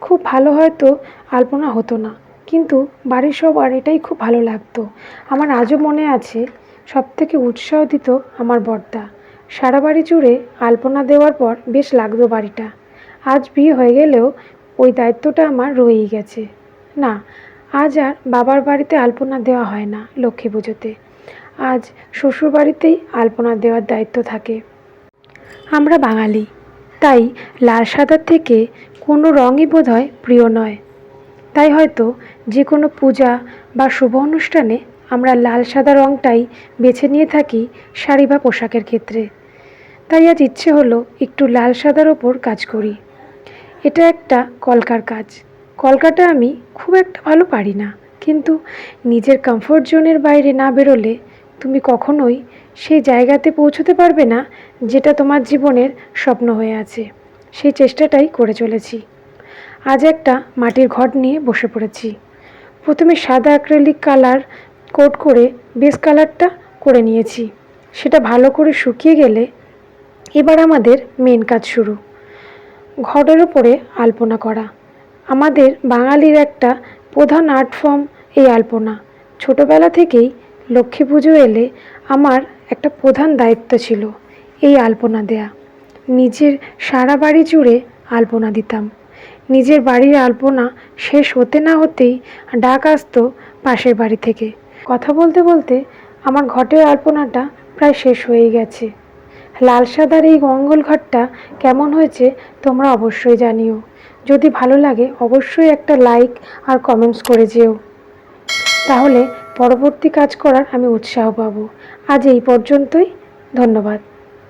খুব ভালো হয়তো আলপনা হতো না, কিন্তু বাড়ির সবার এটাই খুব ভালো লাগতো। আমার আজও মনে আছে, সবথেকে উৎসাহ দিত আমার বড়দা। সারা বাড়ি জুড়ে আলপনা দেওয়ার পর বেশ লাগতো বাড়িটা। আজ বিয়ে হয়ে গেলেও ওই দায়িত্বটা আমার রয়েই গেছে। না, আজ আর বাবার বাড়িতে আলপনা দেওয়া হয় না লক্ষ্মী পুজোতে। আজ শ্বশুর বাড়িতেই আলপনা দেওয়ার দায়িত্ব থাকে। আমরা বাঙালি, তাই লাল সাদার থেকে কোনো রঙই বোধহয় প্রিয় নয়। তাই হয়তো যে কোনো পূজা বা শুভ অনুষ্ঠানে আমরা লাল সাদা রঙটাই বেছে নিয়ে থাকি শাড়ি বা পোশাকের ক্ষেত্রে। তাই আজ ইচ্ছে হলো একটু লাল সাদার ওপর কাজ করি। এটা একটা কলকার কাজ। কলকাটা আমি খুব একটা ভালো পারি না, কিন্তু নিজের কমফোর্ট জোনের বাইরে না বেরোলে তুমি কখনোই সেই জায়গাতে পৌঁছতে পারবে না যেটা তোমার জীবনের স্বপ্ন হয়ে আছে। সেই চেষ্টাটাই করে চলেছি। আজ একটা মাটির ঘট নিয়ে বসে পড়েছি। প্রথমে সাদা অ্যাক্রিলিক কালার কোট করে বেস কালারটা করে নিয়েছি। সেটা ভালো করে শুকিয়ে গেলে এবার আমাদের মেন কাজ শুরু। ঘটের ওপরে আলপনা করা আমাদের বাঙালির একটা প্রধান আর্ট ফর্ম এই আলপনা। ছোটবেলা থেকেই লক্ষ্মী পুজো এলে আমার একটা প্রধান দায়িত্ব ছিল এই আলপনা দেয়া। নিজের সারা বাড়ি জুড়ে আলপনা দিতাম। নিজের বাড়ির আলপনা শেষ হতে না হতেই ডাক আসতো পাশের বাড়ি থেকে। কথা বলতে বলতে আমার ঘটের আলপনাটা প্রায় শেষ হয়ে গেছে। লাল সাদার এই মঙ্গল ঘটটা কেমন হয়েছে তোমরা অবশ্যই জানিও। যদি ভালো লাগে অবশ্যই একটা লাইক আর কমেন্টস করে যেও, তাহলে পরবর্তী কাজ করার আমি উৎসাহ পাবো। আজ এই পর্যন্তই। ধন্যবাদ।